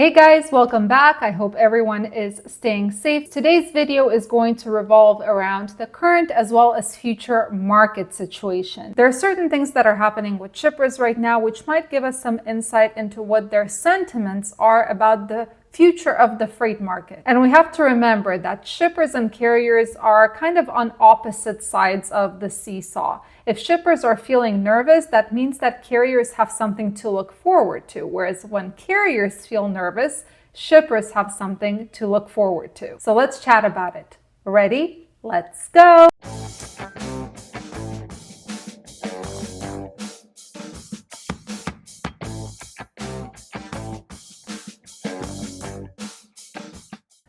Hey guys, welcome back. I hope everyone is staying safe. Today's video is going to revolve around the current as well as future market situation. There are certain things that are happening with shippers right now which might give us some insight into what their sentiments are about the future of the freight market. And we have to remember that shippers and carriers are kind of on opposite sides of the seesaw. If shippers are feeling nervous, that means that carriers have something to look forward to. Whereas when carriers feel nervous, shippers have something to look forward to. So let's chat about it. Ready? Let's go.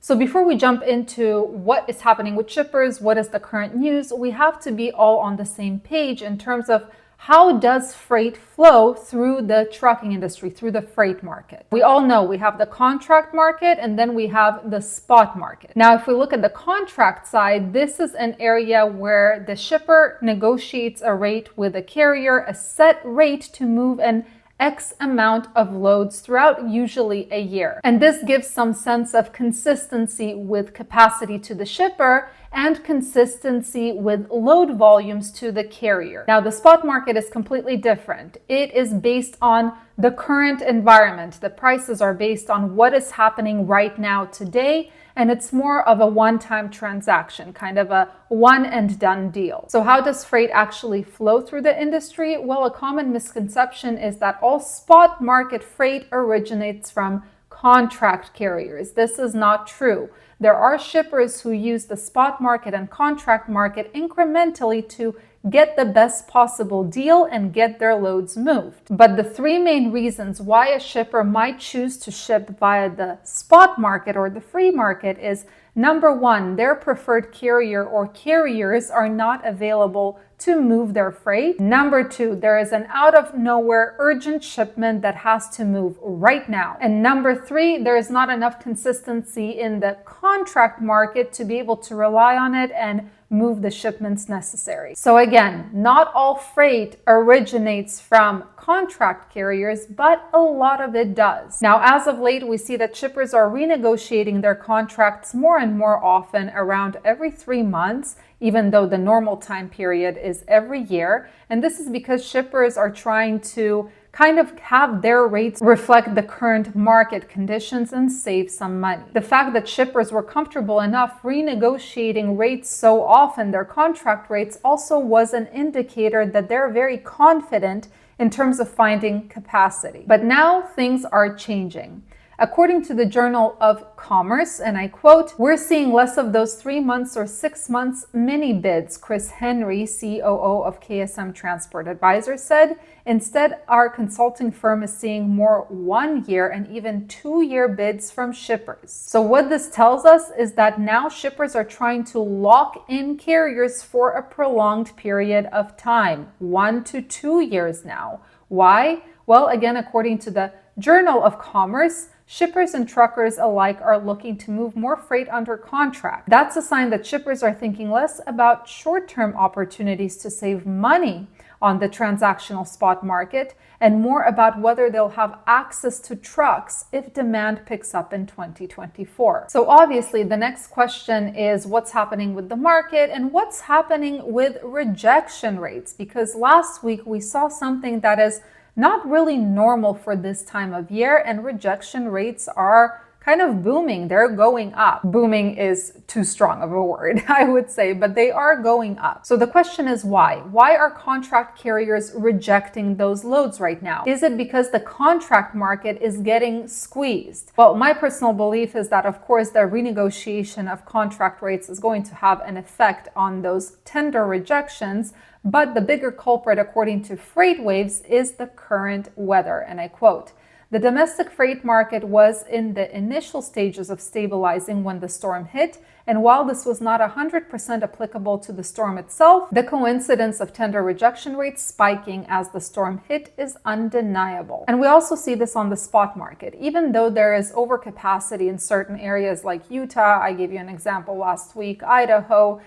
So before we jump into what is happening with shippers, what is the current news, we have to be all on the same page in terms of how does freight flow through the trucking industry, through the freight market. We all know we have the contract market and then we have the spot market. Now, if we look at the contract side, this is an area where the shipper negotiates a rate with a carrier, a set rate to move an X amount of loads throughout usually a year. And this gives some sense of consistency with capacity to the shipper and consistency with load volumes to the carrier. Now, the spot market is completely different. It is based on the current environment. The prices are based on what is happening right now today, and it's more of a one-time transaction, kind of a one and done deal. So how does freight actually flow through the industry? Well, a common misconception is that all spot market freight originates from contract carriers. This is not true. There are shippers who use the spot market and contract market incrementally to get the best possible deal and get their loads moved. But the three main reasons why a shipper might choose to ship via the spot market or the free market is, number one, their preferred carrier or carriers are not available to move their freight. Number two, there is an out of nowhere urgent shipment that has to move right now. And number three, there is not enough consistency in the contract market to be able to rely on it and move the shipments necessary. So again, not all freight originates from contract carriers, but a lot of it does. Now, as of late, we see that shippers are renegotiating their contracts more and more often, around every 3 months, even though the normal time period is every year. And this is because shippers are trying to kind of have their rates reflect the current market conditions and save some money. The fact that shippers were comfortable enough renegotiating rates so often, their contract rates, also was an indicator that they're very confident in terms of finding capacity. But now things are changing. According to the Journal of Commerce, and I quote, "We're seeing less of those 3 months or 6 months mini bids," Chris Henry, COO of KSM Transport Advisors, said. "Instead, our consulting firm is seeing more 1 year and even 2-year bids from shippers." So what this tells us is that now shippers are trying to lock in carriers for a prolonged period of time, 1 to 2 years now. Why? Well, again, according to the Journal of Commerce, shippers and truckers alike are looking to move more freight under contract. That's a sign that shippers are thinking less about short-term opportunities to save money on the transactional spot market and more about whether they'll have access to trucks if demand picks up in 2024. So obviously, the next question is what's happening with the market and what's happening with rejection rates? Because last week we saw something that is not really normal for this time of year, and rejection rates are kind of booming. They're going up. Booming is too strong of a word, I would say, but they are going up. So the question is why? Why are contract carriers rejecting those loads right now? Is it because the contract market is getting squeezed? Well, my personal belief is that, of course, the renegotiation of contract rates is going to have an effect on those tender rejections. But the bigger culprit, according to FreightWaves, is the current weather. And I quote, "The domestic freight market was in the initial stages of stabilizing when the storm hit. And while this was not 100% applicable to the storm itself, the coincidence of tender rejection rates spiking as the storm hit is undeniable." And we also see this on the spot market. Even though there is overcapacity in certain areas like Utah, I gave you an example last week, Idaho,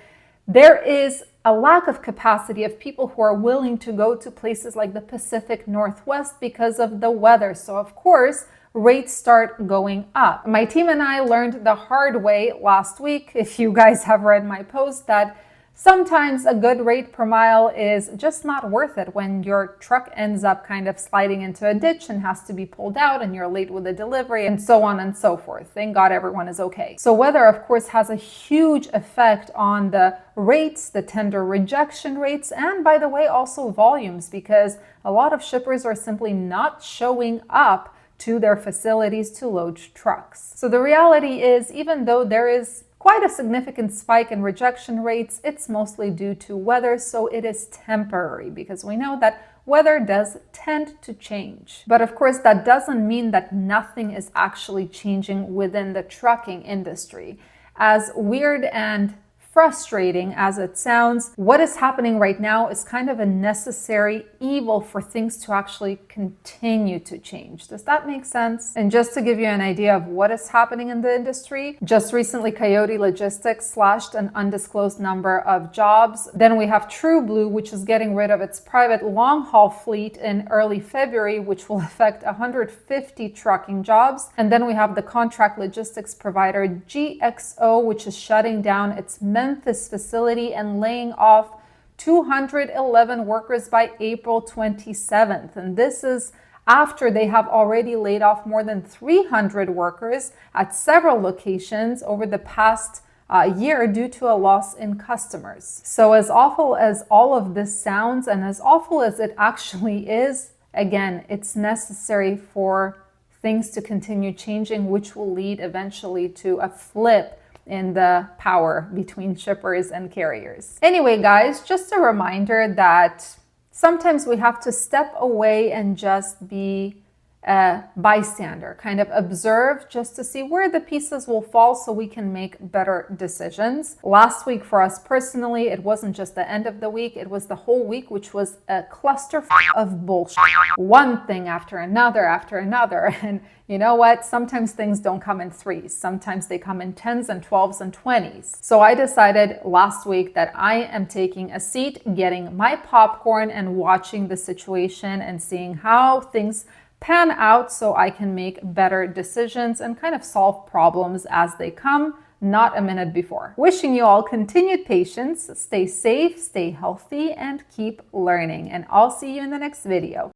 there is a lack of capacity of people who are willing to go to places like the Pacific Northwest because of the weather. So of course, rates start going up. My team and I learned the hard way last week, if you guys have read my post, that sometimes a good rate per mile is just not worth it when your truck ends up kind of sliding into a ditch and has to be pulled out and you're late with the delivery and so on and so forth. Thank God everyone is okay. So weather, of course, has a huge effect on the rates, the tender rejection rates, and by the way, also volumes, because a lot of shippers are simply not showing up to their facilities to load trucks. So the reality is, even though there is quite a significant spike in rejection rates, it's mostly due to weather, so it is temporary, because we know that weather does tend to change. But of course, that doesn't mean that nothing is actually changing within the trucking industry. As weird and frustrating as it sounds, what is happening right now is kind of a necessary evil for things to actually continue to change. Does that make sense? And just to give you an idea of what is happening in the industry, just recently Coyote Logistics slashed an undisclosed number of jobs. Then we have TrueBlue, which is getting rid of its private long-haul fleet in early February, which will affect 150 trucking jobs. And then we have the contract logistics provider GXO, which is shutting down its Memphis facility and laying off 211 workers by April 27th. And this is after they have already laid off more than 300 workers at several locations over the past year due to a loss in customers. So as awful as all of this sounds, and as awful as it actually is, again, it's necessary for things to continue changing, which will lead eventually to a flip in the power between shippers and carriers. Anyway, guys, just a reminder that sometimes we have to step away and just be a bystander, kind of observe just to see where the pieces will fall so we can make better decisions. Last week for us personally, it wasn't just the end of the week, it was the whole week, which was a cluster of bullshit. One thing after another. And you know what? Sometimes things don't come in threes. Sometimes they come in 10s and 12s and 20s. So I decided last week that I am taking a seat, getting my popcorn and watching the situation and seeing how things pan out so I can make better decisions and kind of solve problems as they come, not a minute before. Wishing you all continued patience, stay safe, stay healthy, and keep learning. And I'll see you in the next video.